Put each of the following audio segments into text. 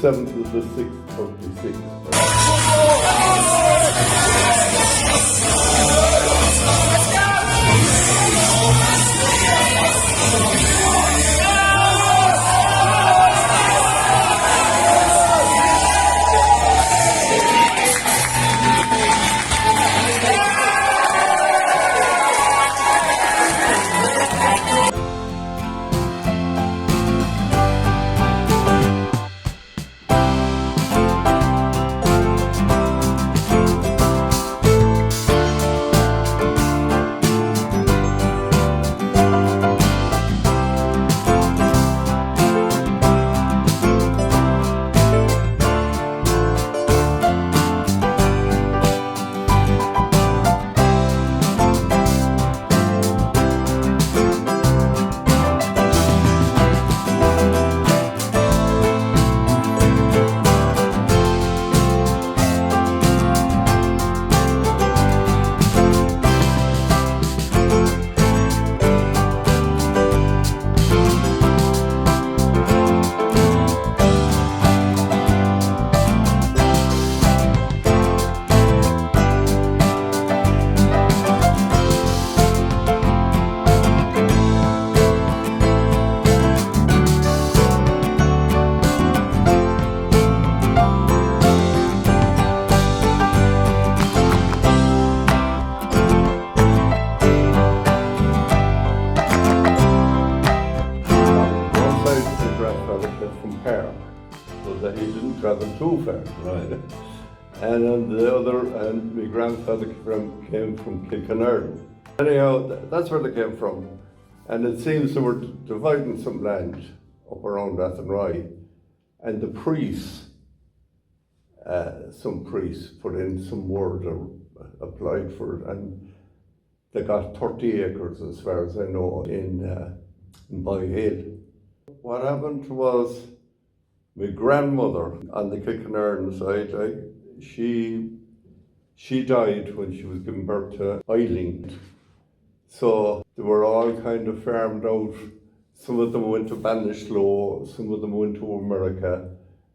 7th of the 6th, 36. That he didn't travel too far. Right. And on the other, and my grandfather came from Kilkenarden. Anyhow, that's where they came from. And it seems they were dividing some land up around Athenry. And the priests, some priests put in some word or applied for it, and they got 30 acres, as far as I know, in Hill. What happened was, my grandmother on the Kilkenarden side, she died when she was giving birth to Eiling. So they were all kind of farmed out. Some of them went to Banishlow, some of them went to America,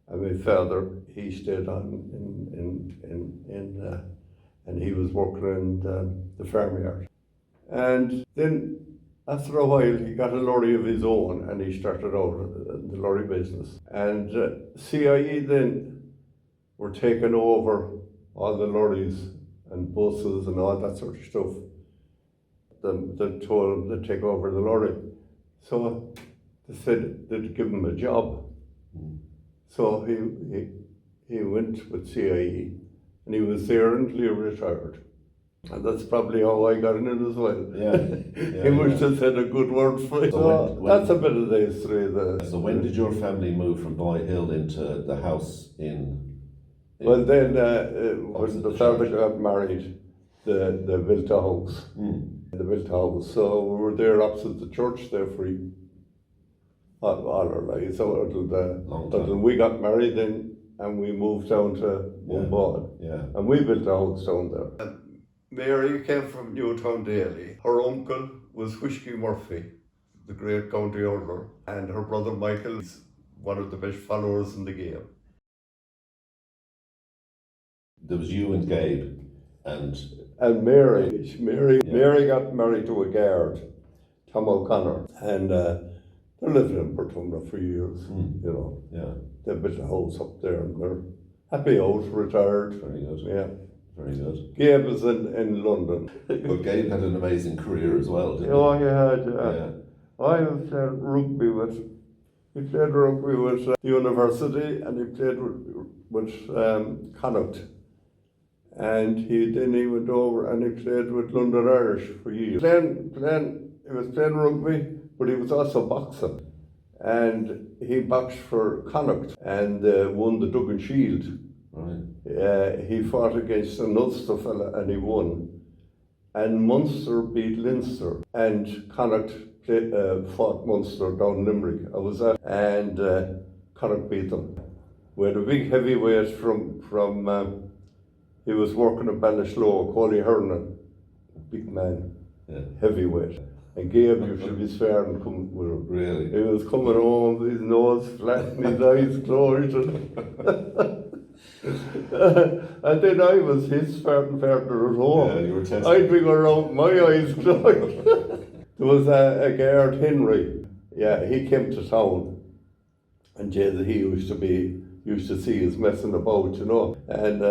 and my father, he stayed on and he was working in the farmyard. And then after a while, he got a lorry of his own and he started out the lorry business. And CIE then were taking over all the lorries and buses and all that sort of stuff. They told him to take over the lorry. So they said they'd give him a job. So he went with CIE and he was there until he retired. And that's probably how I got in it as well. Yeah. He must have said a good word for it. So that's a bit of the history. So when did your family move from Hill into the house in well, then when the father got married, they built a house. They built a house. So we were there opposite the church there for all our lives. So until we got married then, and we moved down to Mumbai. Yeah. And we built a house down there. Mary came from Newtown Daly. Her uncle was Whiskey Murphy, the great county hurler, and her brother Michael is one of the best followers in the game. There was you and Gabe, and Mary got married to a guard, Tom O'Connor, and they lived in Portumna for years. You know, they built a house up there, and they're happy out, retired. Very good. Yeah. Very good. Gabe was in London. But Gabe had an amazing career as well, didn't he? Oh, he had. I was played rugby with. He played rugby with the university, and he played with Connacht. And then he went over and he played with London Irish for years. He was playing rugby, but he was also boxing. And he boxed for Connacht and won the Duggan Shield. Right. He fought against an Ulster fella and he won. And Munster beat Leinster. And Connacht fought Munster down Limerick. I was at, and Connacht beat them. We had a big heavyweight from he was working at Balashlow, Coley Hurling, big man, heavyweight. And Gabe used to be swearing and come with him. Really? He was coming home with his nose flat and his eyes closed. And then I was his sparring partner at home. Yeah, you were testing. I'd be going around with my eyes closed. There was a guy, Athenry. Yeah, he came to town. And he used to see us messing about, you know. And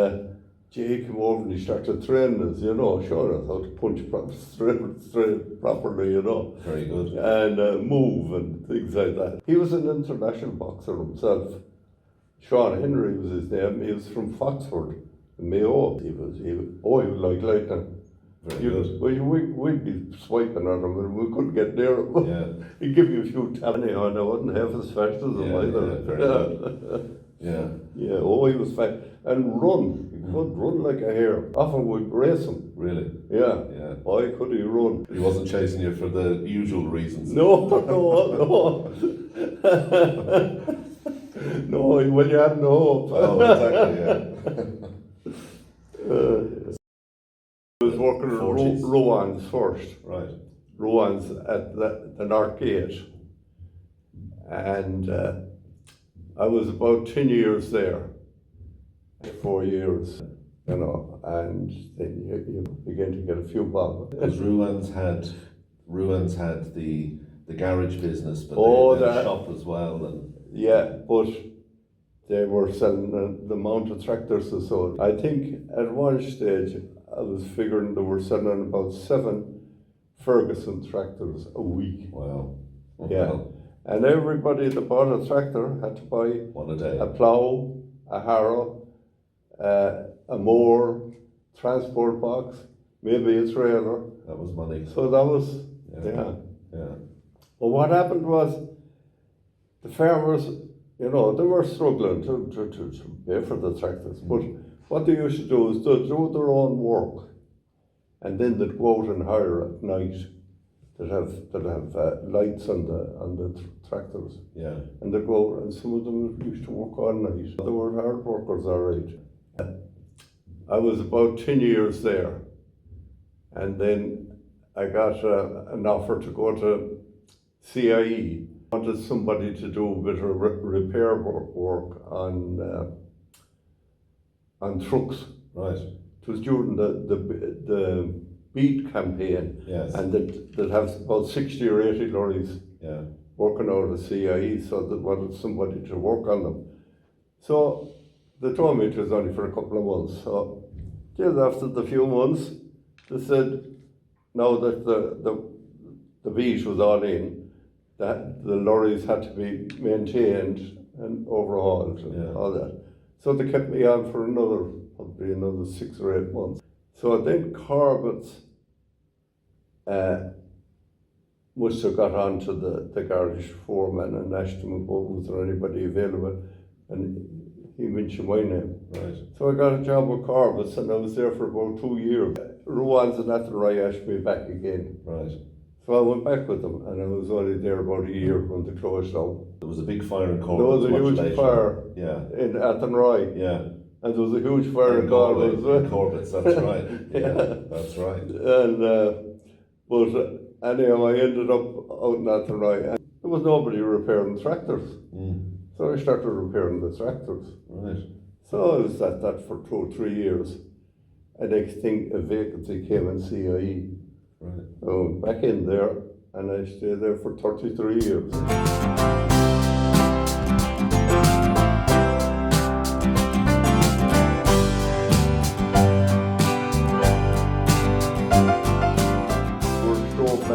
Jay came over and he started training us, you know, showing us how to punch straight properly, you know. Very good. And move and things like that. He was an international boxer himself. Sean Henry was his name. He was from Foxford, Mayo. He was like lightning. Very good. We'd be swiping at him and we couldn't get near him. Yeah. He'd give you a few taps. Anyhow, and I wasn't half as fast as him either. Yeah, very good. Yeah. Yeah, he was fast. And run. He could run like a hare. Often we'd race him. Really? Yeah. Yeah. Why could he run? He wasn't chasing you for the usual reasons. No. No, well, you had no hope. Oh, exactly, yeah. I was working at 40s. Ruane's first. Right. Ruane's at the North Gate. And I was about 10 years there. 4 years, you know, and then you begin to get a few bob. Because Ruane's had the garage business, but they had a shop as well. And yeah, but they were selling the mounted tractors or so. I think at one stage I was figuring they were selling about 7 Ferguson tractors a week. Wow. Yeah. Well, And everybody that bought a tractor had to buy one a day. a plough, a harrow, a mower, transport box, maybe a trailer. That was money. So that was, Yeah. But what happened was the farmers, you know, they were struggling to pay for the tractors. But what they used to do is they'd do their own work and then they'd go out and hire at night that have lights on the tractors. Yeah. And they'd go out and some of them used to work all night. They were hard workers, all right. I was about 10 years there. And then I got an offer to go to CIE. I wanted somebody to do a bit of repair work on trucks. Right. It was during the beet campaign. Yes. And they'd have about 60 or 80 lorries working out of CIE, so they wanted somebody to work on them. So they told me it was only for a couple of months. So just after the few months, they said, now that the beet was all in, that the lorries had to be maintained and overhauled and all that. So they kept me on for probably another 6 or 8 months. So then Corbett's must have got on to the garage foreman and asked him, was there anybody available? And he mentioned my name. Right. So I got a job with Corbett's and I was there for about 2 years. Ruane's and Athenry asked me back again. Right. So I went back with them and I was only there about a year when they closed down. There was a big fire in Cork. There was a huge fire in Athenry. Yeah. And there was a huge fire in Galway as well. Corbett's, that's right. Yeah, that's right. And but anyhow, I ended up out in Athenry and there was nobody repairing tractors. So I started repairing the tractors. Right. So I was at that for 2 or 3 years. And next thing, a vacancy came in CIE. Right. I went back in there and I stayed there for 33 years.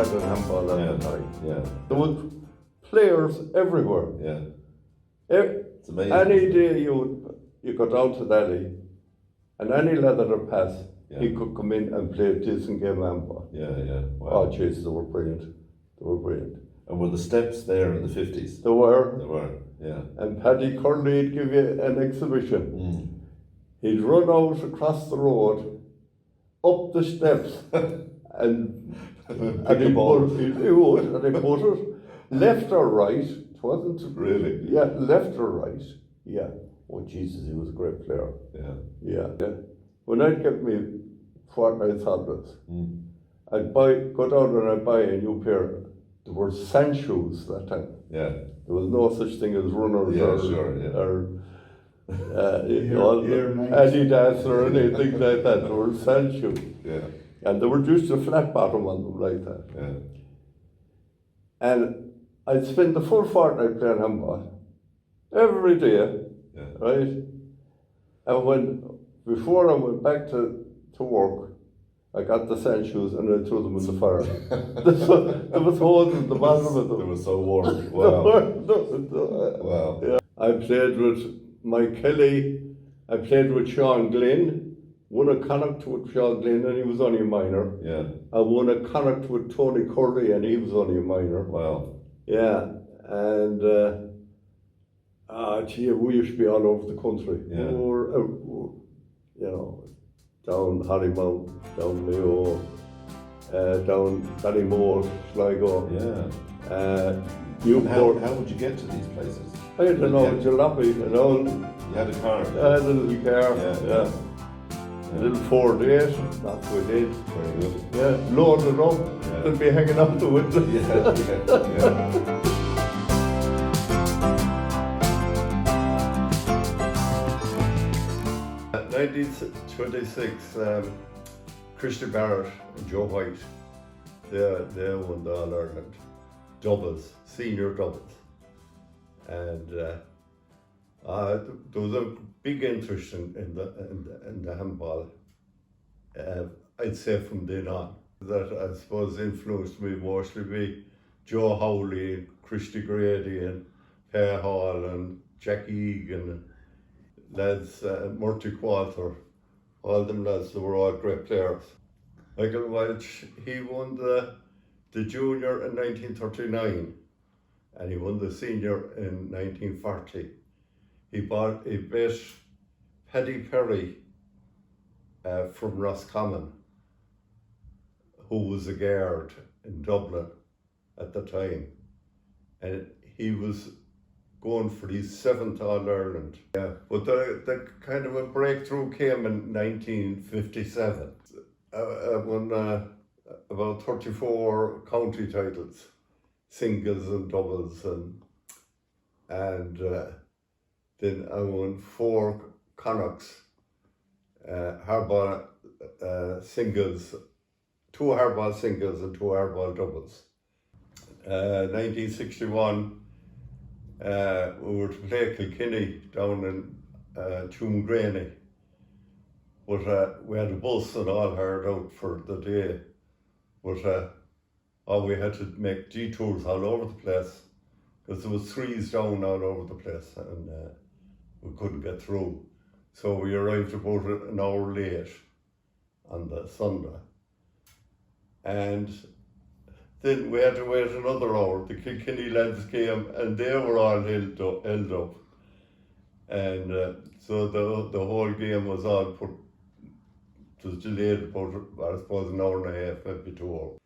At handball at the time. Yeah. There was players everywhere. Yeah. It's amazing. Any day you go down to that and any lad that would pass, he could come in and play a decent game of handball. Yeah. Wow. Oh, jeez, they were brilliant. They were brilliant. And were the steps there in the 50s? They were. They were, yeah. And Paddy Curley would give you an exhibition. He'd run out across the road, up the steps, and he would, and he put it left or right. It wasn't really. Yeah, left or right. Yeah. Oh Jesus, he was a great player. Yeah. When I'd get me fortnight's holidays, I'd go down and I'd buy a new pair. There were sand shoes that time. Yeah. There was no such thing as runners or Adidas or anything like that. There were sand shoes. Yeah. And they were just a flat bottom on them like that. Yeah. And I'd spend the full fortnight playing handball. Every day. Yeah. Right? And before I went back to work, I got the sand shoes and I threw them in the fire. There was holes in the bottom of them. They were so warm. Wow. Wow. Yeah. I played with Mike Kelly. I played with Sean Glynn. Won a Connacht with Sean Glynn and he was only a minor. Yeah. I won a Connacht with Tony Curley and he was only a minor. Wow. Yeah. And we used to be all over the country. Yeah. We were, you know, down Hollymount, down Mayo, down Ballymore, Sligo. Yeah. Newport. How would you get to these places? I don't know, jalopy, you know. You had a car? I had a little car, yeah. A little Ford 8, that's what we did. Very good. Yeah, loaded up, Yeah. they'd be hanging out the window. Yeah. 1926, Christy Barrett and Joe White, they won the All-Ireland doubles, senior doubles. And there was a big interest in the handball, I'd say from then on. That I suppose influenced me mostly be Joe Howley, Christy Grady and Pay Hall and Jackie Egan, lads, Murty Qualter, all them lads, they were all great players. Michael Welch, he won the junior in 1939 and he won the senior in 1940. He beat Paddy Perry from Roscommon, who was a guard in Dublin at the time. And he was going for his 7th All-Ireland. Yeah, but the kind of a breakthrough came in 1957. I won about 34 county titles, singles and doubles, and then I won 4 Connachts, hardball singles, 2 hardball singles and 2 hardball doubles. 1961, we were to play Kilkenny down in Tuamgraney, but we had a bus and all hired out for the day, but we had to make detours all over the place because there was trees down all over the place and we couldn't get through. So we arrived about an hour late on the Sunday. And then we had to wait another hour. The Kilkenny lads came and they were all held up. And so the whole game was all delayed about, I suppose, an hour and a half, maybe 2 hours.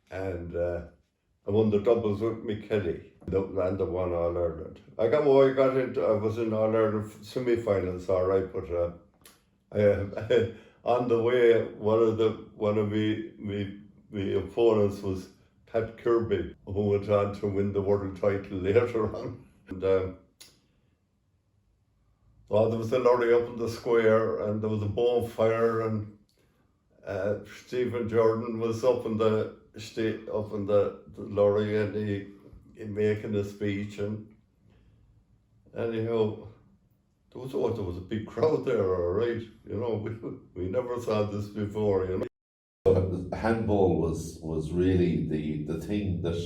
And I won the doubles with Mick Kelly and the one All-Ireland. I was in All-Ireland semi-finals, all right, but on the way, one of my opponents was Pat Kirby, who went on to win the world title later on. And there was a lorry up in the square, and there was a bonfire, and Stephen Jordan was up in the lorry, and he making a speech, and anyhow, there was a big crowd there, all right. You know, we never saw this before, you know. Handball was really the thing that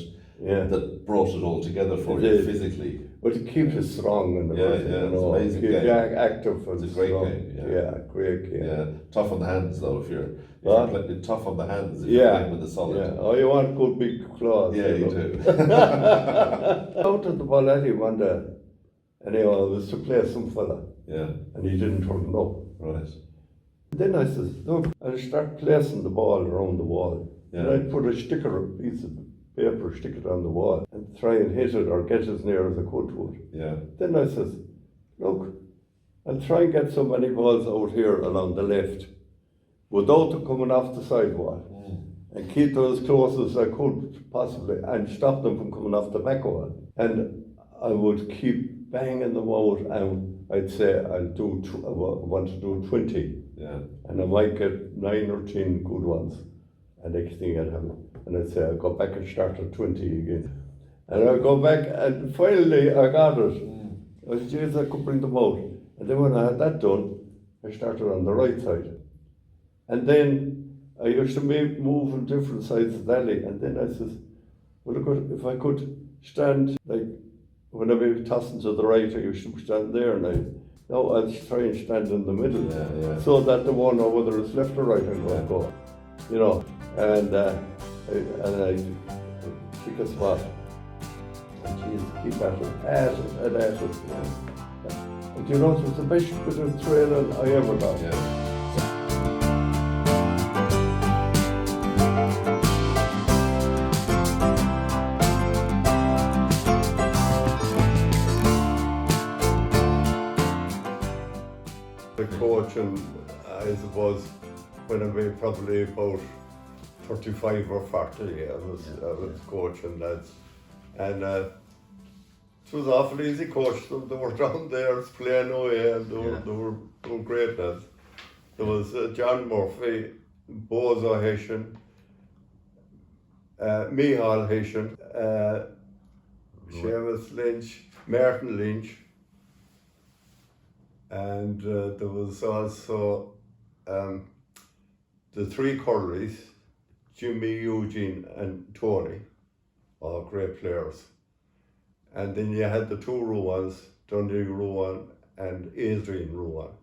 brought it all together for you physically. But to keep you strong and it's amazing keep game. you active and It's a great strong. game. Yeah, great game. Yeah, tough on the hands though. If you're tough on the hands, if Yeah. you're playing with the solid. Yeah. Oh, you want good big claws. Yeah, you do. Out at the Balletti one day, anyhow, I was to play some fella. Yeah. And he didn't turn up. Right. Then I says, look, I'll start placing the ball around the wall. Yeah. And I'd put a piece of paper, stick it on the wall, and try and hit it or get as near as I could to it. Yeah. Then I says, look, I'll try and get so many balls out here along the left without them coming off the sidewall. and keep them as close as I could possibly and stop them from coming off the back of it. And I would keep banging them out, and I'd say I want to do 20. Yeah. And I might get 9 or 10 good ones. And next thing I'd have, and I'd say I'll go back and start at 20 again. And I'd go back, and finally I got it. I said, geez, I could bring them out. And then when I had that done, I started on the right side. And then I used to move on different sides of the alley. And then I said, well, look, if I could stand, like, when I be tossing to the right, I used to stand there, and I'll try and stand in the middle, so that they won't know whether it's left or right I'm going to go, you know. And I pick a spot, and geez, keep at it. And you know, it was the best bit of training I ever got. Yeah. The coaching, I suppose, when I was probably about 35 or 40, I was coaching lads. And it was awful easy coaching them. They were down there playing away, and they were great lads. There was John Murphy, Bozo Hessian, Mihal Hessian, Seamus Lynch, Martin Lynch. And there was also the 3 Curleys, Jimmy, Eugene and Tony, all great players. And then you had the 2 Ruanes, Dundee Ruane and Adrian Ruane,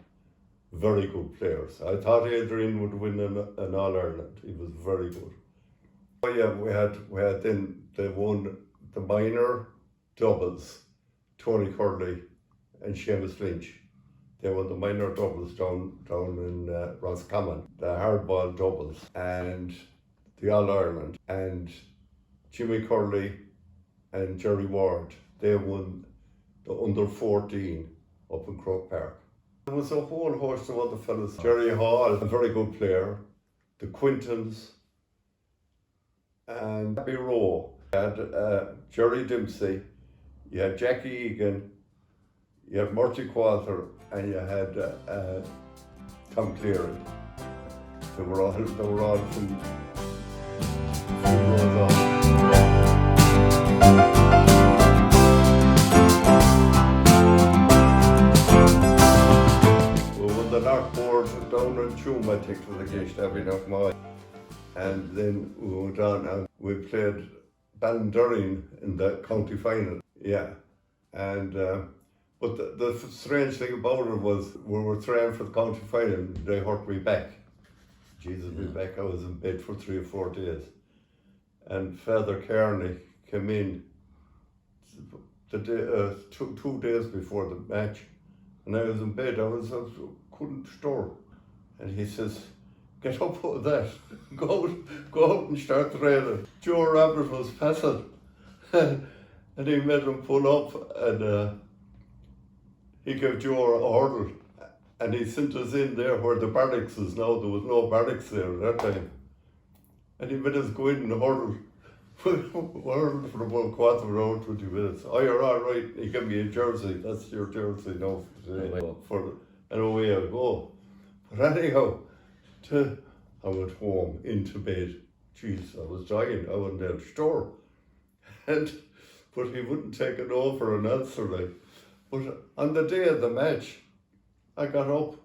very good players. I thought Adrian would win an All-Ireland. He was very good. Oh yeah, we had then they won the minor doubles, Tony Curley and Seamus Lynch. They won the minor doubles down in Roscommon, the hardball doubles, and the All-Ireland. And Jimmy Curley and Gerry Ward, they won the under-14 up in Croke Park. There was a whole host of other fellas. Jerry Hall, a very good player. The Quintons, and Happy Rowe. You had Jerry Dempsey, you had Jackie Egan, you had Murty Qualter, and you had Tom Cleary. They were all from rows on. We won the North Board down in Tuam, I think, was against Abby. And then we went on and we played Ballinderreen in the county final. Yeah. And but the strange thing about it was we were training for the county final and they hurt me back. Jesus, me back. I was in bed for 3 or 4 days. And Father Kearney came in the day, 2 days before the match. And I was in bed, I couldn't stir. And he says, get up out of that, go out and start training. Joe Roberts was passing. And he made him pull up, and he gave Joe a hurdle, and he sent us in there where the barracks is now. There was no barracks there at that time. And he made us go in and hurdle. Hurdle for about quarter of an hour, 20 minutes. Oh, you're all right. He gave me a jersey. That's your jersey now and away I go. But anyhow, I went home into bed. Jeez, I was dying. I went down to the store. But he wouldn't take it over an answer like. But on the day of the match, I got up,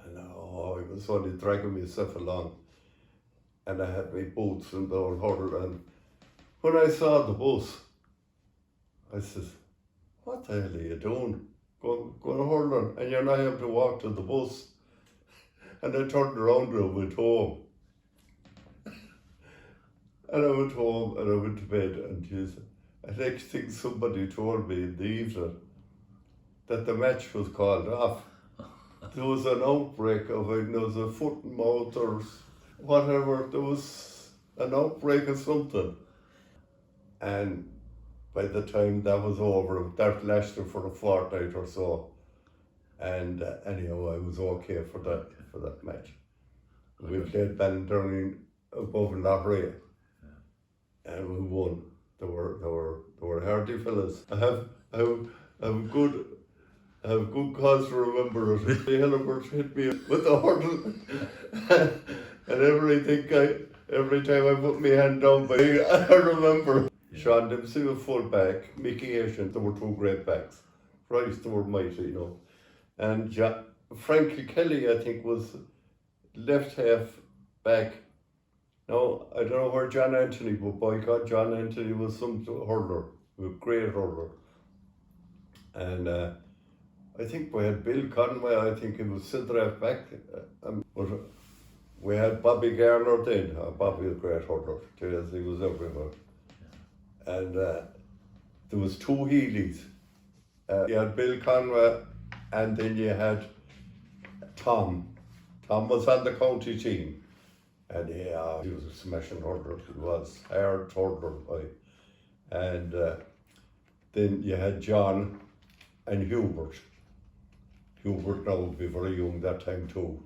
and I was only dragging myself along, and I had my boots and the old hurdle, and when I saw the bus, I said, what the hell are you doing? Going hurling, and you're not able to walk to the bus. And I turned around and I went home. And I went home and I went to bed, and geez, the next thing somebody told me in the evening that the match was called off. There was an outbreak of there was a foot and mouth or whatever, there was an outbreak of something. And by the time that was over, that lasted for a fortnight or so. And anyhow, I was okay for that match. We played Ballinderry above in Athenry, and we won. They were hardy fellas. I have good cause to remember it. The Hillibert hit me with the hurdle, and every time I put my hand down, but I remember. Sean Dempsey was full back, Mickey Asian, there were two great backs. Christ, they were mighty, you know. And Frankie Kelly, I think, was left half back. Now, I don't know where John Anthony, but by God, John Anthony was some hurler, a great hurler. And I think we had Bill Conway, I think he was centre half back. But we had Bobby Garner then. Bobby was a great hurler, he was everywhere. And there was two Heelys. You had Bill Conway, and then you had Tom. Tom was on the county team. And he was a smashing hurler. He was hard hurler. And then you had John and Hubert. Hubert now would be very young that time too.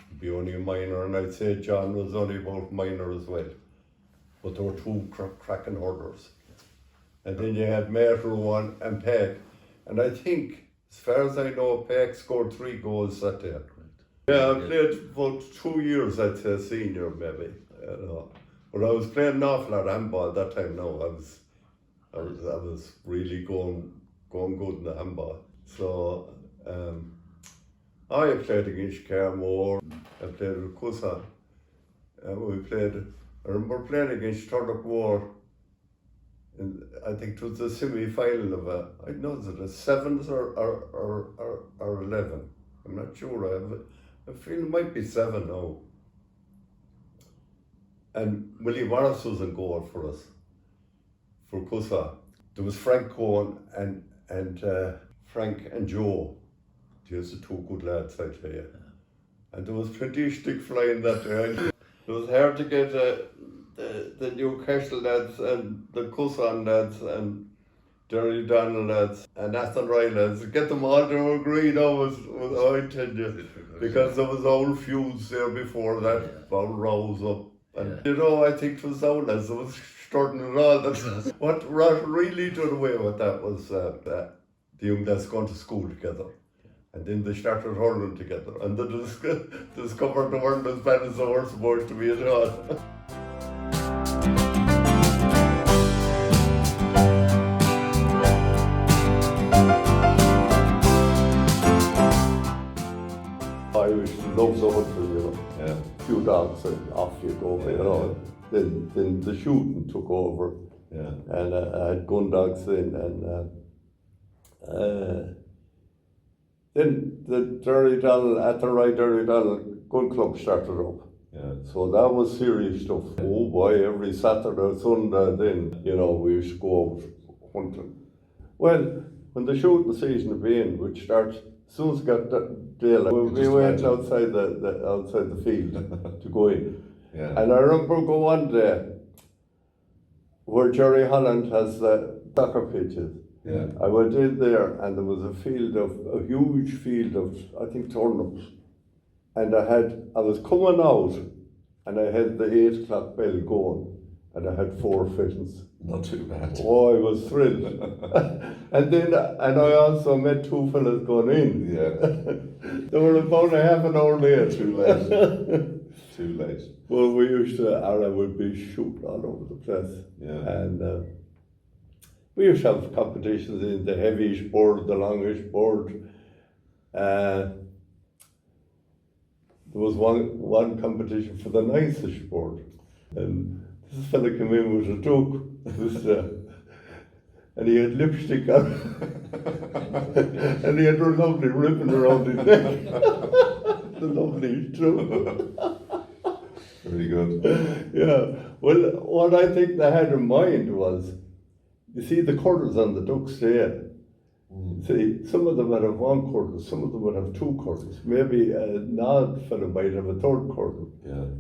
He'd be only a minor, and I'd say John was only about minor as well. But there were two cracking hurlers. And then you had Matt, Ruane and Peck. And I think, as far as I know, Peck scored 3 goals that day. Yeah, I played about 2 years, I'd say, senior maybe. You know. But I was playing an awful lot of handball that time now. I was really going good in the handball. So I played against Carmore, I played with Cusa. I remember playing against Turlock War. And I think it was the semi-final of I don't know, is it a 7th or 11? I'm not sure. I feel it might be 7 now. And Willie Morris was in goal for us, for Cusa. There was Frank Cohen and Frank and Joe. These are 2 good lads, I tell you. And there was plenty of stick flying that day. It was hard to get the Newcastle lads and the Cusan lads and Gerry Cronnelly lads and Athenry lads, get them all to agree now was I tell you, because there was old feuds there before that, about rows up. And you know, I think it was our lads that was starting it all. What really did away with that was the young lads going to school together. And then they started hurling together, and they discovered they weren't as bad as they were supposed to be at all. Irish love so much, you know. Few dogs and off you go, you know. Then the shooting took over. And I had gun dogs then, and then the Gerry Cronnelly Gun Club started up. So that was serious stuff. Oh boy, every Saturday, Sunday then, you know, we used to go out hunting. Well, when the shooting season began, which starts as soon as it got daylight, we went outside the field to go in. And I remember going one day where Jerry Holland has the soccer pitches. I went in there and there was a huge field of, I think, turnips. And I was coming out and I had the 8 o'clock bell going and I had 4 fittings. Not too bad. Oh, I was thrilled. and I also met 2 fellas going in. They were about a half an hour late. Too late. Too late. Well, we used to, I would be shooting all over the place. And we used to have competitions in the heavyish board, the longish board. There was one competition for the nicest board. And this fella came in with a duck. And he had lipstick on. And he had a lovely ribbon around his neck. The lovely truck. Very good. Well, what I think they had in mind was, you see the curdles on the duck's tail. See, some of them would have 1 curdle, some of them would have 2 curdles. Maybe an odd fellow might have a 3rd curdle.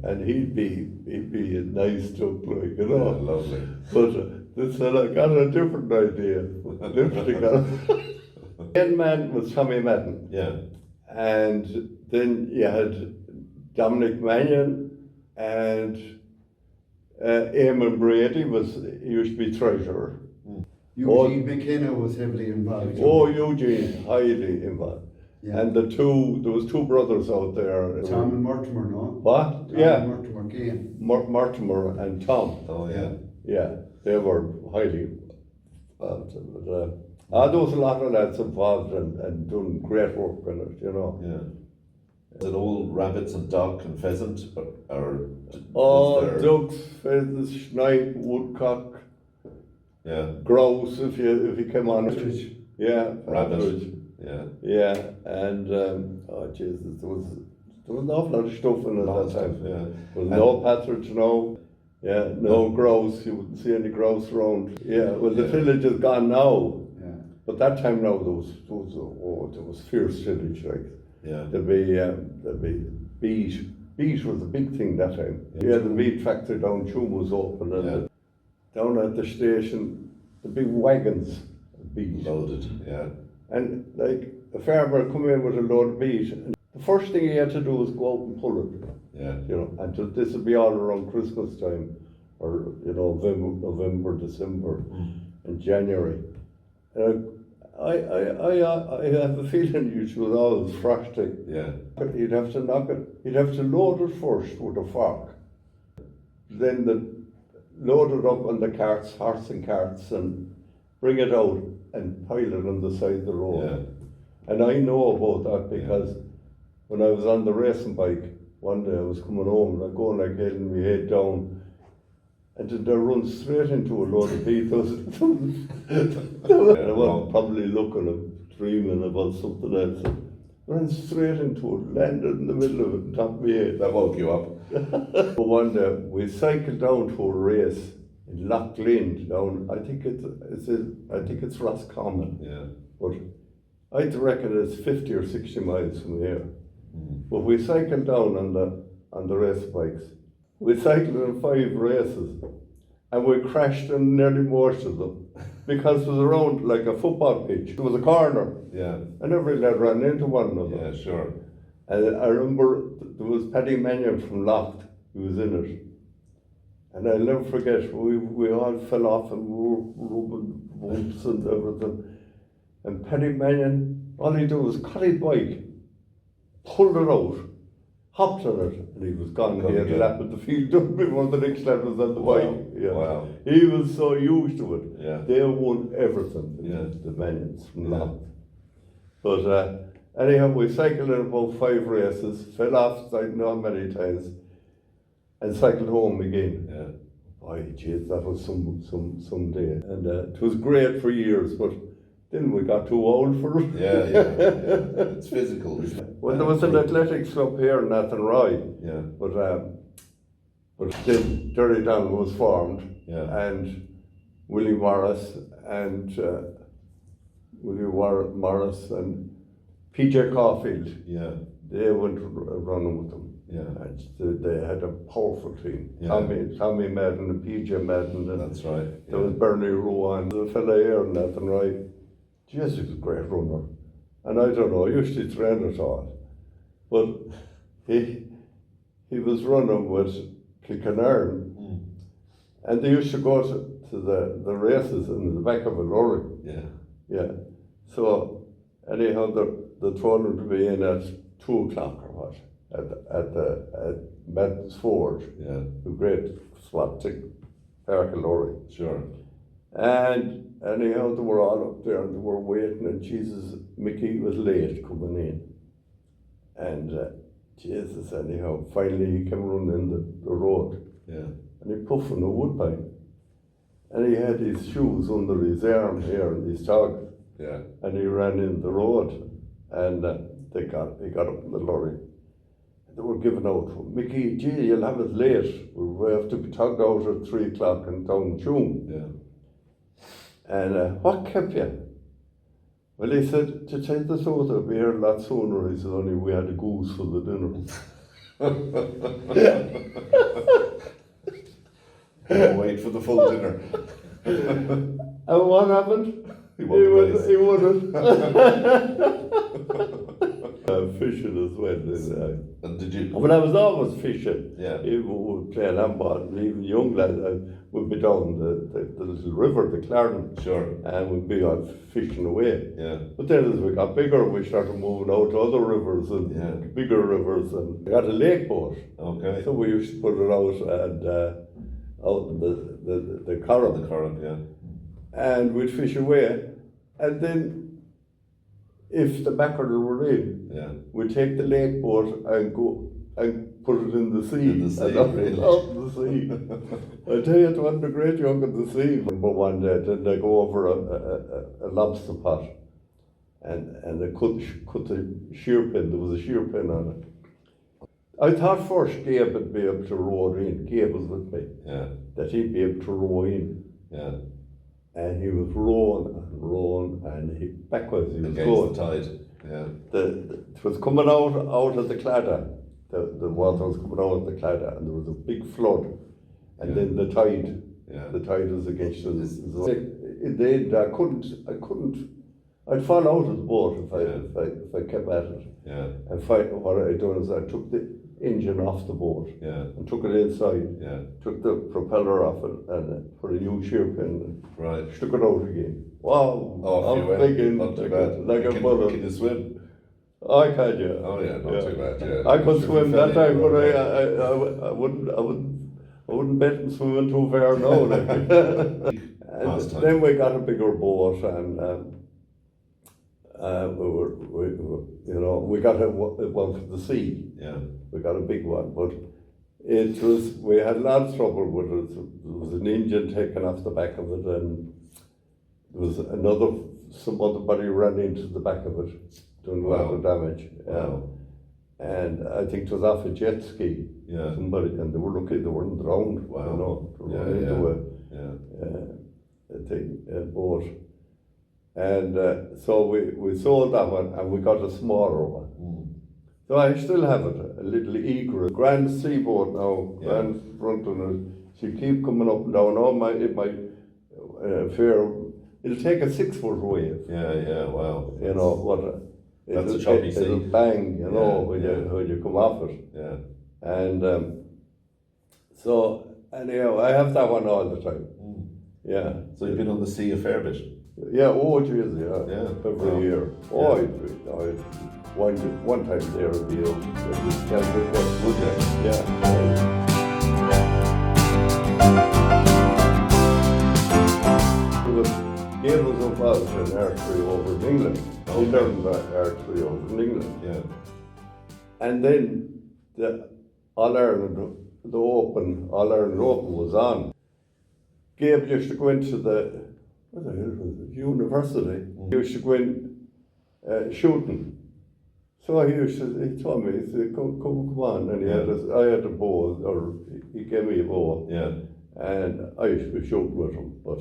And he'd be a nice duck, like, you know. Lovely. But this fella got a different idea. Lipstick on. One man was Tommy Madden. And then you had Dominic Mannion and Eamon Brady he used to be treasurer. Eugene McKenna was heavily involved. Oh, Eugene, highly involved. Yeah. And there was two brothers out there. Tom and Mortimer, no? What? Tom Yeah. and Mortimer Kane. Mortimer and Tom. Oh, yeah. Yeah, they were highly involved. There was a lot of lads involved and doing great work in it, you know. Yeah. Is it all rabbits and duck and pheasant? Or Oh, was there- ducks, pheasants, snipe, woodcock, Yeah. grouse if you came on it. Partridge. Yeah, Rabbit. partridge. Yeah. Yeah, and oh Jesus, there was an awful lot of stuff in it at that time. Yeah. There was no partridge, no. Yeah, no grouse. You wouldn't see any grouse around. Yeah, well the Yeah. village is gone now, Yeah. but that time now there was fierce village like. Yeah. There'd be beet. Beet was a big thing that time. Yeah, the beet factory down Tuam was open, and Yeah. down at the station, the big wagons of beet. Loaded. Yeah. And like a farmer come in with a load of beet, and the first thing he had to do was go out and pull it. Yeah. You know, and this would be all around Christmas time, or you know, November, December, and January. I have a feeling you was always frosty. Yeah. He'd have to knock it. He'd have to load it first with a fork. Then load it up on the carts, horse and carts, and bring it out and pile it on the side of the road. Yeah. And I know about that because when I was on the racing bike, one day I was coming home and I going like heading my head down, and then I run straight into a load of beet. I was probably looking and dreaming about something else. Ran straight into it, landed in the middle of it, and top of my head. That woke you up. But one day we cycled down to a race in Loughlin down. I think it's Roscommon. Yeah. But I reckon it's 50 or 60 miles from here. But we cycled down on the race bikes. We cycled in 5 races, and we crashed in nearly most of them because it was around like a football pitch. There was a corner, Yeah. and every lad ran into one another. Yeah. Sure. And I remember there was Paddy Mannion from Locht who was in it. And I'll never forget, we all fell off and we were rubbing bumps and everything. And Paddy Mannion, all he did was cut his bike, pulled it out, hopped on it, and he was gone. He had a lap at the field done before the next lap was on the bike. Yeah. Wow. He was so used to it. Yeah. They won everything, Yeah. the Mannions from Yeah. Locht. But anyhow, we cycled in about 5 races, fell off I don't know how many times, and cycled home again. Yeah. Boy, jeez, that was some day. And it was great for years, but then we got too old for it. Yeah. It's physical. Well, there was an athletics club here in Athenry, Yeah. but then Gerry Cronnelly was formed, Yeah. and Willie Morris and PJ Caulfield, Yeah. they went running with them. Yeah. And they had a powerful team. Yeah. Tommy Madden and PJ Madden, and That's right. there was Bernie Ruane, the fella here in Athenry. Jesus, he was a great runner. And I don't know, I used to train at all. But he was running with Kilkenarn, and they used to go to the races in the back of a lorry. Yeah. Yeah. So anyhow, they told him to be in at 2 o'clock or what at Madden's Ford. Yeah. A great spot to park a lorry. Sure. And anyhow, they were all up there and they were waiting, and Jesus, Mickey was late coming in. And Jesus, anyhow, finally he came running the road, Yeah. and he puffing a woodbine. And he had his shoes under his arm here and his togs, Yeah. and he ran in the road, and he got up in the lorry. They were giving out, Mickey, gee, you'll have us late. We have to be tugged out at 3 o'clock in down Tuam. Yeah. And what kept you? Well, he said, to tell the truth, I'd be here a lot sooner. He said, only we had a goose for the dinner. Wait for the full dinner. And what happened? He won the race. He won it. fishing as well. And did you? When I was always fishing, Yeah. we would play handball, and even young lads would be down the little river, the Clarn, Sure. and we'd be out fishing away. Yeah. But then as we got bigger, we started moving out to other rivers and Yeah. bigger rivers, and we got a lake boat. Okay. So we used to put it out and out in the current, The current, yeah. and we'd fish away, and then if the mackerel were in, Yeah. we'd take the lake boat and go and put it in the sea. In the sea, and out, really? out in the sea. I tell you, it wasn't a great young in the sea. But one day, then they go over a lobster pot, and they cut the shear pin. There was a shear pin on it. I thought first Gabe would be able to row it in. Gabe was with me. Yeah. That he'd be able to row in. Yeah. And he was rowing, and he backwards. He was Against going. the tide. Yeah. It was coming out of the Claddagh. The water was coming out of the Claddagh, and there was a big flood. And then the tide. Yeah. The tide was against us. In the end, I couldn't. I'd fall out of the boat if I kept at it. Yeah. And what I done is I took the engine off the boat. Yeah. And took it inside. Yeah. Took the propeller off it and put a new shear pin. Right. And stuck it out again. Wow! Off you I'm went. thinking Not too bad. like a bullet. Can you swim? I can, yeah. Oh yeah, not too bad. Yeah. I could Sure, swim you that fell time, in, but okay. I wouldn't bet on swimming too far now. Like. And Pastime. then we got a bigger boat, and we got one for the sea. Yeah. We got a big one, but we had a lot of trouble with it. There was an engine taken off the back of it, and there was some other body ran into the back of it, doing a lot of damage. Wow. And I think it was off a jet ski. Yeah. Somebody, and they were lucky they weren't drowned. Wow. You know, they Yeah, ran into yeah. a boat. And so we sold that one, and we got a smaller one. Mm. So I still have it, a little eager, grand seaboat now, Yeah. grand front on it. She keep coming up and down. It might it'll take a 6-foot wave. Yeah. Yeah. Wow. You know what? That's a choppy sea. It'll bang, you know, Yeah, when you come off it. Yeah. And so anyhow, I have that one all the time. Mm. Yeah. So you've been on the sea a fair bit. Yeah. Oh, geez, yeah. Yeah. Every Wow. year. Oh, one time there would be would you? Yeah. Gabe was involved in archery over in England. He Okay. learned archery over in England. Yeah. And then the All-Ireland Open was on. Gabe used to go into the university. He used to go in shooting. So he told me, he said, come on. And I had a bow, or he gave me a bow. Yeah. And I used to be shooting with him, but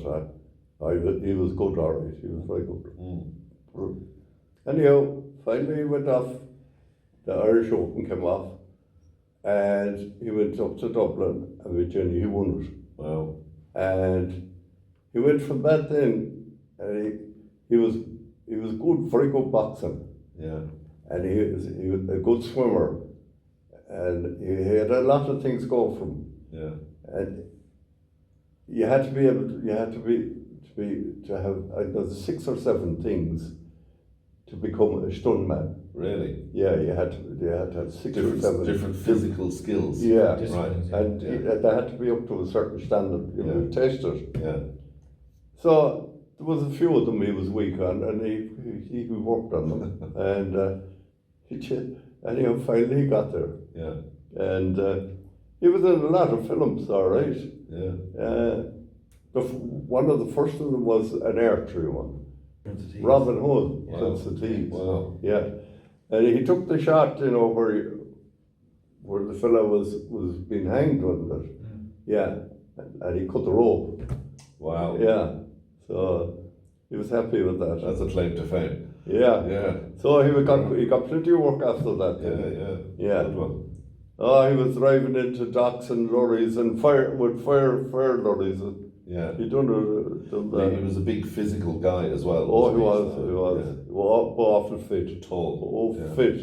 he was good, all right. He was very good. Mm. Anyhow, finally he went off. The Irish Open came off, and he went up to Dublin, and with Jenny he won it. Wow. And he went from that then, and he was good, very good boxing, Yeah. and he was a good swimmer, and he had a lot of things going for him. Yeah. And you had to be able to have I don't know, 6 or 7 things to become a stuntman. Really. Yeah, you had to have 6 or 7 different physical skills. Yeah, Right. and they had to be up to a certain standard. You were tested. Yeah. So there was a few of them he was weak on, and he worked on them, and anyhow, finally he got there, Yeah. and he was in a lot of films, all right. Yeah. One of the first of them was an archery one. Robin Hood, Wow. Prince of Thieves. Wow. Yeah, and he took the shot, you know, where the fella was being hanged, wasn't it? Yeah, and he cut the rope. Wow. Yeah, so he was happy with that. That's a claim to fame. Yeah. Yeah. So he got plenty of work after that. Yeah. then. Yeah. Yeah. Good one. Oh, he was driving into docks and lorries and fire lorries. Yeah. He done that. He was a big physical guy as well. Oh, he wasn't was. Well, awful fit. Tall. Oh, Yeah. fit.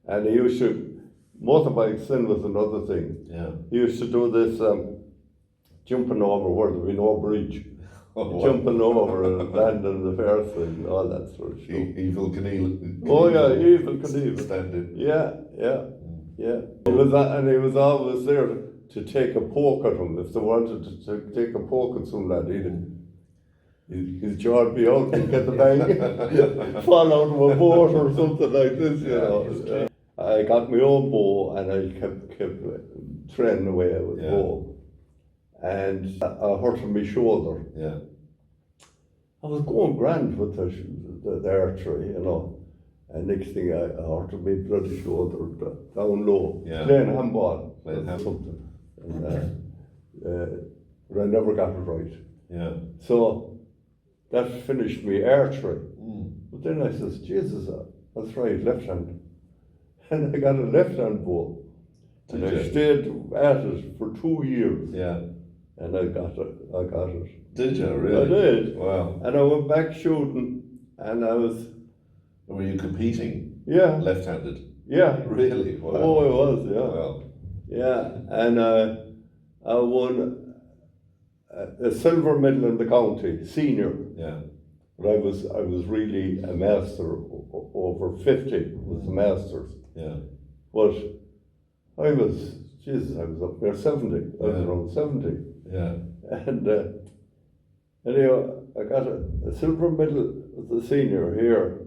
And he used to, motorbikes then was another thing. Yeah. He used to do this jumping over where there was no bridge. Oh, wow. Jumping over and landing the Ferris wheel and all that sort of stuff. Evil Knievel. Oh yeah, Evil Knievel. Standing. Yeah. He was always there to take a poke at him. If they wanted to take a poke at some lad, his jaw would be out and get the bang, fall out of a boat or something like this, you know. I got my own bow and I kept training away with bow. And I hurt my shoulder. Yeah. I was going grand with the archery, you know. And next thing I hurt my bloody shoulder down low, playing handball. Something. And, but I never got it right. Yeah. So that finished me archery. But then I says, Jesus, that's right, left hand. And I got a left hand bow. And I stayed at it for 2 years. Yeah. And I got it. Did you really? I did. Wow. And I went back shooting, and I was. Were you competing? Yeah. Left-handed? Yeah. Really? Wow. Oh, I was, yeah. Wow. Yeah, and I won a silver medal in the county, senior. Yeah. But I was really a master, over 50 was the masters. Yeah. But I was up there 70. I was around 70. Yeah. And anyway, I got a silver medal as a senior here.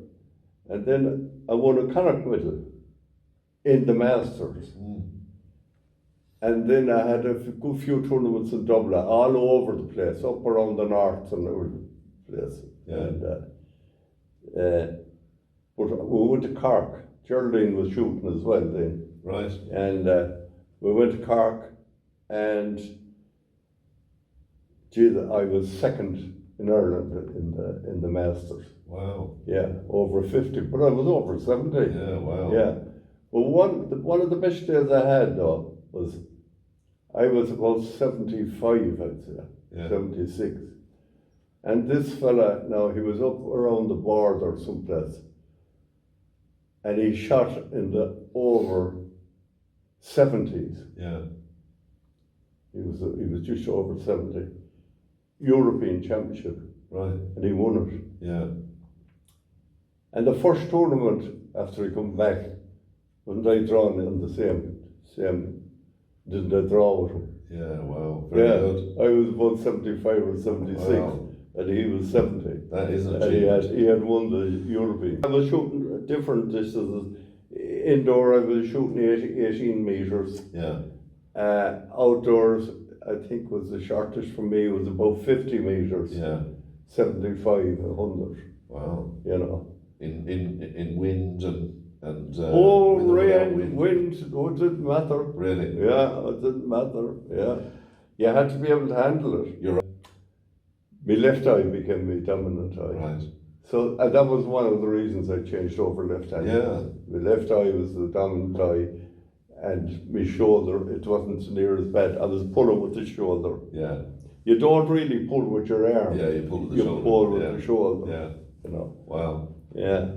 And then I won a Connacht medal in the Masters. And then I had a good few tournaments in Dublin, all over the place, up around the north and every place. Yeah. And, but we went to Cork. Geraldine was shooting as well then. Right. And we went to Cork, and I was second in Ireland in the Masters. Wow. Yeah, over 50, but I was over 70. Yeah, wow. Yeah. Well, one of the best days I had though was I was about 75, I'd say, 76. And this fella, now he was up around the border someplace, and he shot in the over 70s. Yeah. He was just over 70. European Championship. Right. And he won it. Yeah. And the first tournament after he come back, wasn't I drawn in the same, didn't I draw with him? Yeah, wow. Very good. I was about 75 or 76, wow. and he was 70. That is an and achievement. he had won the European. I was shooting different distances. Indoor, I was shooting 18 metres. Yeah. Outdoors, I think was the shortest for me, was about 50 metres. Yeah. 75, 100. Wow. You know. In wind and rain, wind, it didn't matter. Really? Yeah, it didn't matter. Yeah. You had to be able to handle it. You're right. My left eye became my dominant eye. Right. So that was one of the reasons I changed over left hand. Yeah. My left eye was the dominant eye, and my shoulder, it wasn't near as bad. I was pulling with the shoulder. Yeah. You don't really pull with your arm. Yeah, you pull with the you shoulder. You pull with the shoulder. Yeah. You know. Wow. Yeah.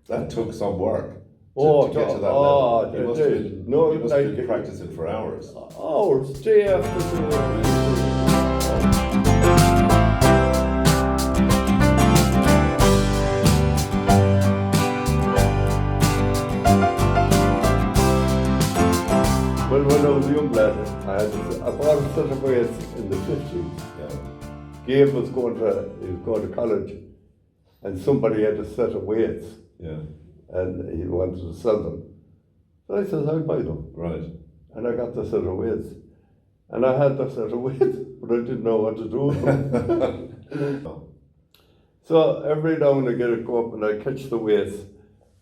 That took some work to get to that level. You must it have been practicing for hours. Hours, day after day. Well, when I was a young lad, I bought a set of weights in the 50s. Yeah. Gabe was going to college, and somebody had a set of weights. Yeah. And he wanted to sell them. So I said, I'll buy them. Right. And I got the set of weights. And I had the set of weights, but I didn't know what to do with them. So every now and again I'd go up and I'd catch the weights,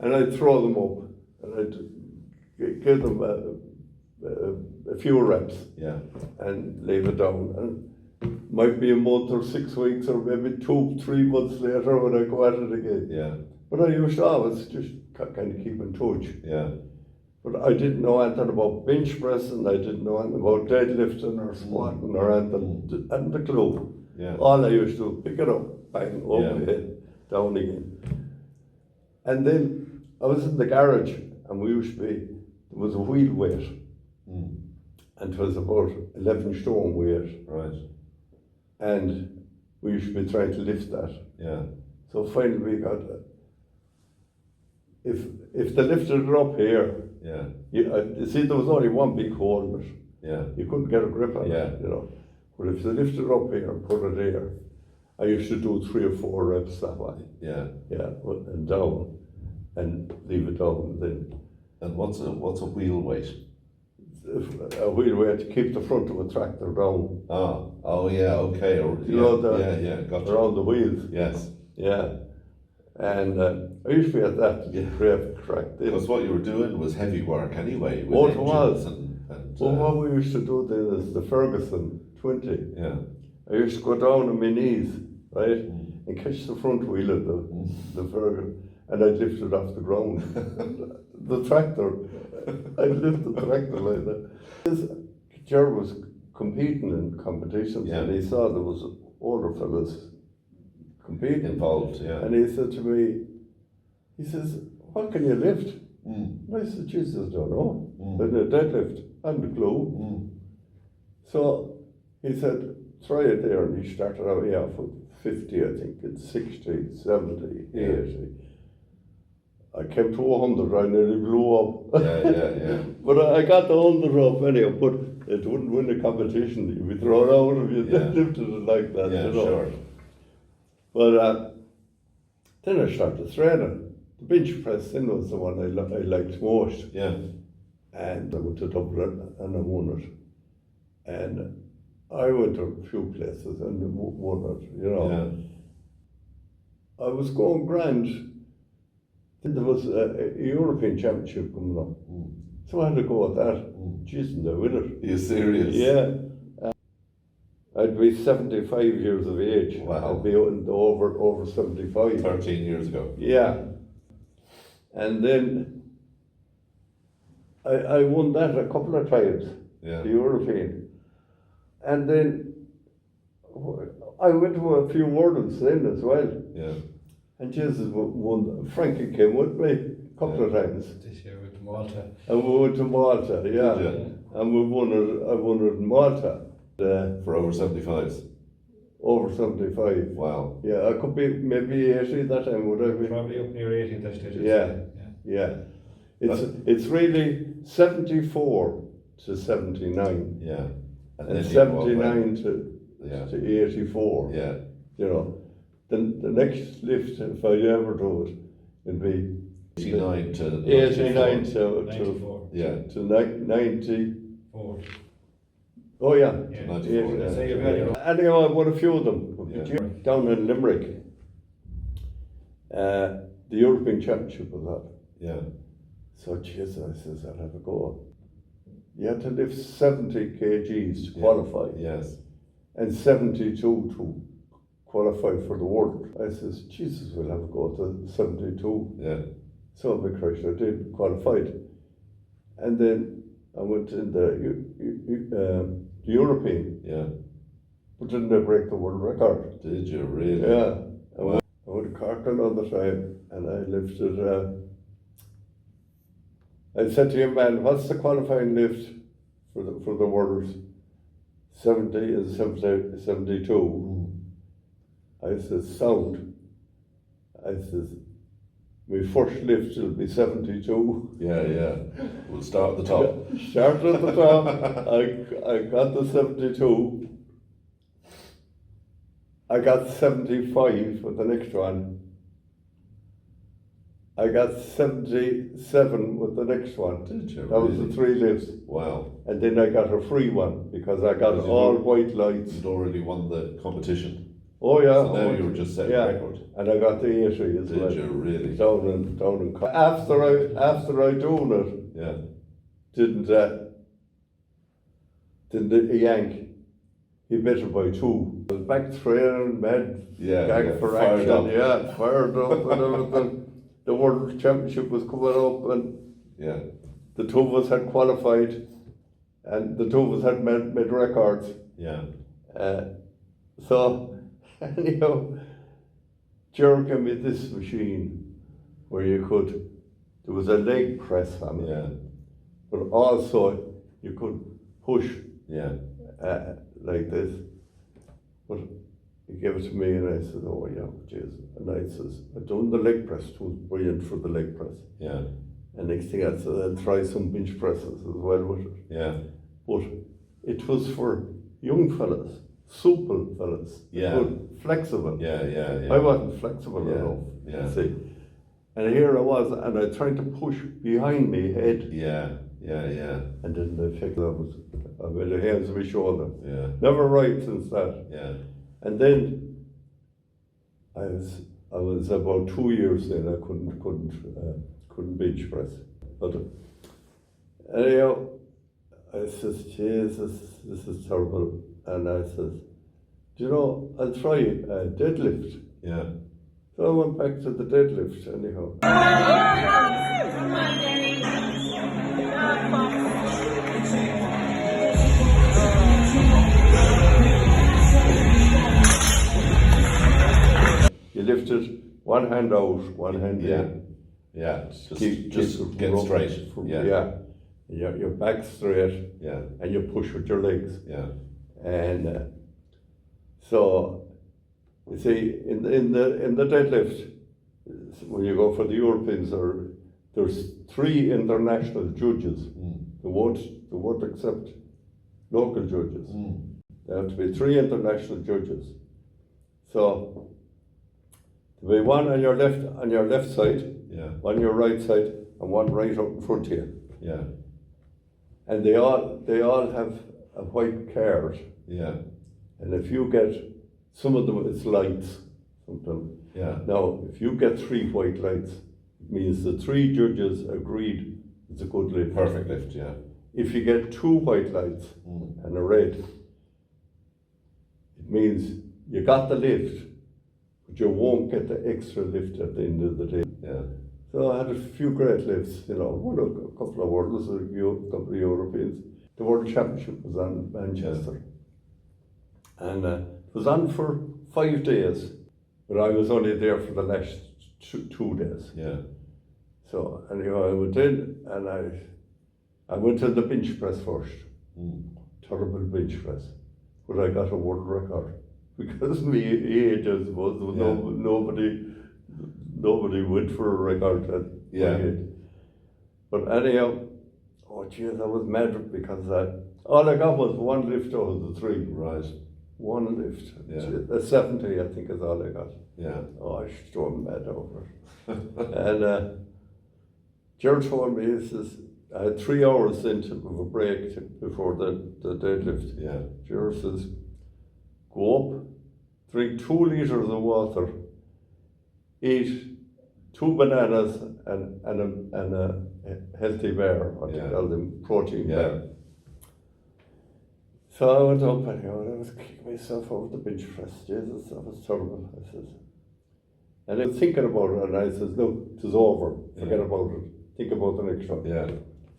and I'd throw them up, and I'd give them a few reps. Yeah. And leave it down. And might be a month or 6 weeks or maybe 2-3 months later when I go at it again. Yeah. But I used to always just kind of keep in touch. Yeah. But I didn't know anything about bench pressing, I didn't know anything about deadlifting or squatting or anything. I hadn't a clue. Yeah. All I used to do, pick it up, bang, over the head, down again. And then I was in the garage and we used to be, there was a wheel weight, and it was about 11 stone weight, Right. and we used to be trying to lift that. Yeah. So finally we got, if they lifted it up here, Yeah. you see there was only one big hole in it. Yeah. You couldn't get a grip on Yeah. it, you know. But if they lifted it up here and put it there, I used to do 3 or 4 reps that way. Yeah. Yeah, and down, and leave it down. Then And what's a wheel weight? a wheel weight to keep the front of a tractor down. Ah. Oh yeah. Okay. Or, You know, yeah. Gotcha. around the wheels. Yes. Yeah, and I used to be at that crack. Because what you were doing was heavy work anyway. With Oh, it was. And Well, what we used to do then is the Ferguson 20. yeah. I used to go down on my knees, right, and catch the front wheel of the Ferguson, and I'd lift it off the ground. The tractor, I'd lift the tractor like that. Gerry was competing in competitions, and he saw there was older fellas competing. Involved. Yeah. And he said to me, he says, what can you lift? Mm. And I said, Jesus, I don't know. But a deadlift, I hadn't a clue. So he said, try it there. And he started out, for 50, I think, it's 60, 70, 80. I came to 100, I nearly blew up. Yeah. But I got the 100 up anyhow, but it wouldn't win the competition. You'd be thrown out if you lifted it like that. Yeah, you know. sure. But then I started training. The bench press then was the one I liked most. Yeah. And I went to Dublin and I won it. And I went to a few places and won it, you know. Yeah. I was going grand. Then there was a European Championship coming up. So I had to go at that. Jeez, and I win it. Are you serious? Yeah. I'd be 75 years of age. Wow. I'd be over 75. 13 years ago. Yeah. And then I won that a couple of times, the European. And then I went to a few Worlds then as well. Yeah. And Jesus won. Frankie came with me a couple of times. This year with Malta. And we went to Malta, yeah. Did you? And we won it, I won it in Malta. For over 75s. Over 75. Wow. Yeah, I could be maybe 80 that time, would I be? Probably up near 80 at that stage. Yeah. It's really 74 to 79. Yeah. And then you 79 Yeah. to 84. Yeah. You know, the next lift, if I ever do it, it'd be 89 to 89 94. Yeah. to 90. 4. Oh yeah. 94. So you've got your Anyhow, I won a few of them. Yeah. Down in Limerick. The European Championship was that. Yeah. So Jesus, I says, I'll have a go. You had to lift 70 kgs to qualify. Yes. And 72 to qualify for the world. I says, Jesus, we'll have a go to 72. Yeah. So big crash, I did, qualified. And then I went in the European, Yeah. but didn't I break the world record? Did you really? Yeah. I went to Cork another time and I lifted, I said to him, man, what's the qualifying lift for the world? 70 and 72. I says, sound. I says, my first lift will be 72. Yeah. We'll start at the top. Start at the top. I got the 72. I got 75 with the next one. I got 77 with the next one. Did you That was really? the 3 lifts. Wow. And then I got a free one because I got Because you all know- white lights. You'd already won the competition. Oh yeah. So now you were just setting yeah. a record. And I got the 80 as well. Did you really? Down in Cork. After I doing it, Yeah. didn't yank. He beat it by 2. I was back training, mad, back for fired action. up. Yeah, fired up and everything. The World Championship was coming up and Yeah. the 2 of us had qualified and the 2 of us had made records. Yeah. So, anyhow, Gerry gave me this machine where you could there was a leg press on it, Yeah. but also you could push Yeah. like this. But he gave it to me and I said, oh yeah, jeez. And I says, I've done the leg press, it was brilliant for the leg press. Yeah. And next thing I said, I'll try some bench presses as well with it. Yeah. But it was for young fellas, supple fellas, Yeah. good, flexible. Yeah. Yeah. I wasn't flexible Yeah, enough, yeah. you see. And here I was, and I tried to push behind me head, Yeah. Yeah. Yeah. and then the effect that was, I made the hands on my shoulder. Yeah. Never right since that. Yeah. And then I was about 2 years then. I couldn't bench press. But anyhow, I says, Jesus, this is terrible. And I says, do you know, I'll try a deadlift. Yeah. So I went back to the deadlift anyhow. You lifted one hand out, one hand Yeah. in. Yeah. Just Keep get it straight. from- Yeah. yeah. Your back straight, Yeah. and you push with your legs. Yeah. And so, you see, in the deadlift, when you go for the Europeans, there's 3 international judges. They won't accept local judges. There have to be 3 international judges. So there'll be one on your left side, Yeah. one on your right side, and one right up in front of you. Yeah. And they all have a white card. Yeah. And if you get, some of them it's lights, sometimes. Yeah. Now, if you get 3 white lights, it means the 3 judges agreed it's a good lift. Perfect lift. Yeah. If you get 2 white lights and a red, it means you got the lift, but you won't get the extra lift at the end of the day. Yeah. So I had a few great lifts, won a couple of worlds, a couple of Europeans. The World Championship was on in Manchester. And it was on for 5 days, but I was only there for the last 2 days. Yeah. So anyway, I went in and I went to the bench press first. Terrible bench press. But I got a world record. Because of my age, I suppose, there was nobody went for a record at my age. But anyhow, oh jeez, I was mad because all I got was 1 lift out of the 3. Right. 1 lift. Yeah. A 70, I think, is all I got. Yeah. Oh, I stormed mad over it. And Gerry told me, he says, I had 3 hours into a break before the deadlift. Yeah. Gerry says, go up, drink 2 litres of water, eat 2 bananas and a healthy bar, what they call them, protein bar. So I went up and I was kicking myself over the bench press. Jesus, that was terrible, I says. And I was thinking about it and I says, look, it is over, forget about it, think about the next one. Yeah.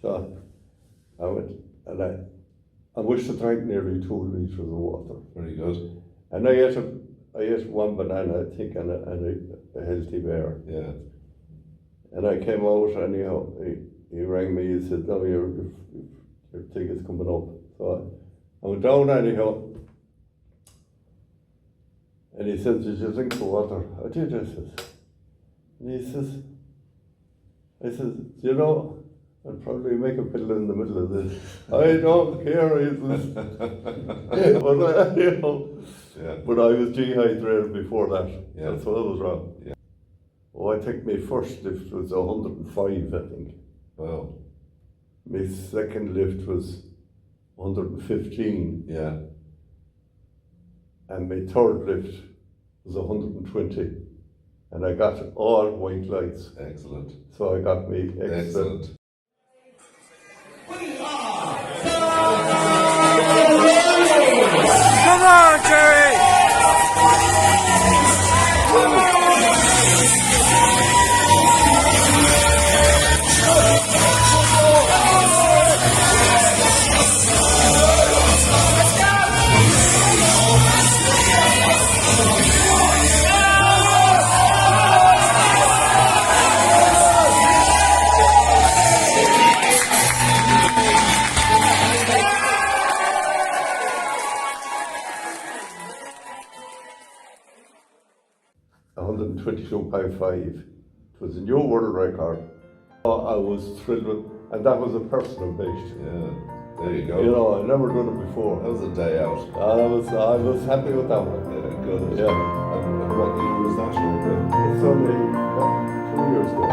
So I went and I wished I drank nearly 2 litres of water. Very good. And I ate 1 banana, I think, and a healthy bear. Yeah. And I came out and he rang me, he said, no, your thing is coming up. So I went down anyhow. And he said, did you drink the water? I did, I says. And he says, you know, I'll probably make a pill in the middle of this. I don't care, he says. But I was dehydrated before that. Yeah. That's what I was wrong. Yeah. Oh, I think my first lift was 105, I think. Wow. My second lift was 115. Yeah. And my third lift was 120. And I got all white lights. Excellent. So I got me excellent. Excellent. Come on, Gerry! 22.5. It was a new world record. I was thrilled with, and that was a personal best. Yeah, there you go. You know, I never done it before. That was a day out. I was happy with that one. Yeah, good. Yeah. And what year was that? It's only 2 years ago.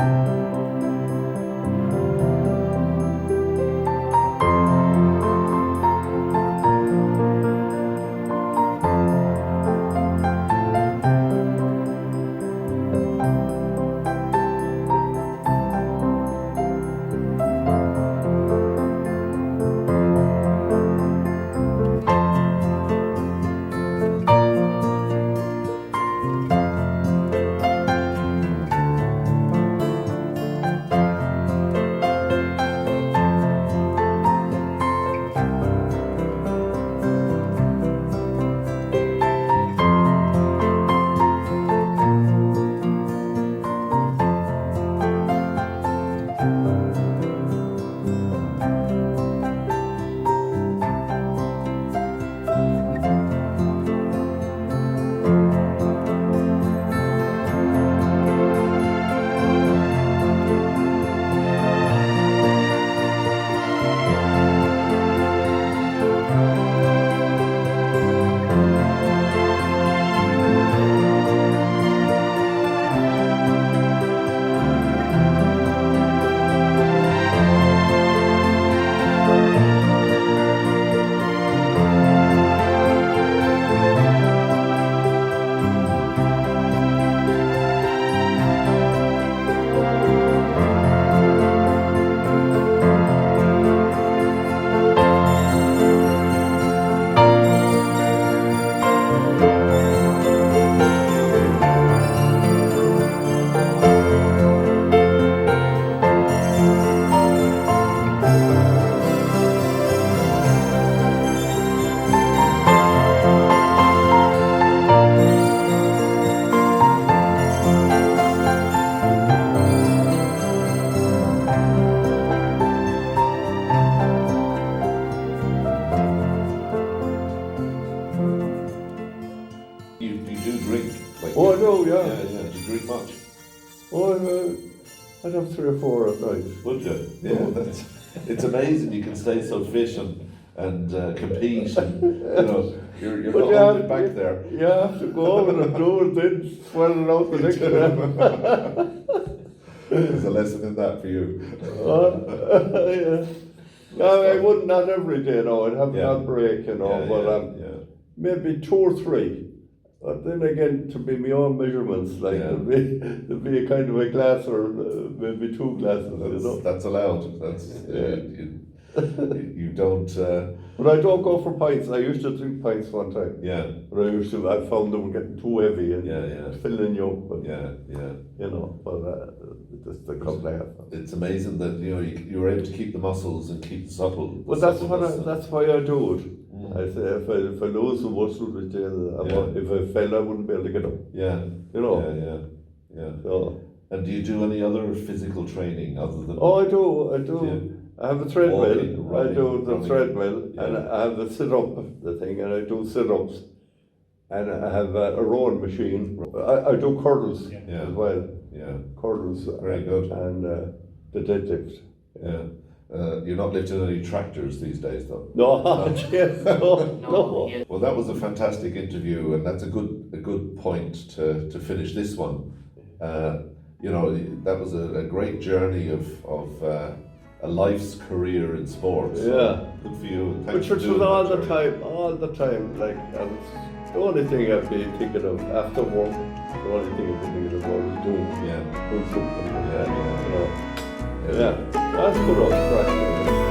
Oh, I know, yeah. Yeah. Do you drink much? Oh, I'd have 3 or 4 at night. Would you? Yeah, it's amazing you can stay so fit and compete and, you know, you're But holding back there. You have to go over and do it, then swell it out the next time. There's a lesson in that for you. Yeah. No, I wouldn't, not every day, no, I'd have Yeah. a break, you know, Yeah, but yeah. maybe 2 or 3. But then again, to be my own measurements, like Yeah. there'd be a kind of a glass or maybe 2 glasses, you know. That's allowed. That's you don't. But I don't go for pints. I used to drink pints one time. Yeah, But I found them getting too heavy and Yeah. filling you up. But, yeah. you know, but just a couple I have. It's amazing that you were able to keep the muscles and keep the supple. But that's why I do it. I say if I lose the muscle, if I fell, I wouldn't be able to get up. Yeah, You know. yeah. So, And do you do any other physical training other than? oh, I do. Yeah. I have a treadmill. Walking, I running, do the running. treadmill, Yeah. and I have the the thing, and I do sit-ups, and I have a Ruane machine. I do curls Yeah. as well. Yeah, Curls. Very good. And the deadlift. yeah. You're not lifting any tractors these days, though. No, yes, no. Well, that was a fantastic interview, and that's a good point to finish this one. That was a great journey of a life's career in sports. So Yeah. good for you. And thanks Which for doing was all that, the Gerry. time. Like, the only thing I'd be thinking of after work, the only thing I'd be thinking of was doing Yeah. something. Yeah. You know. Yeah, that's good old practice.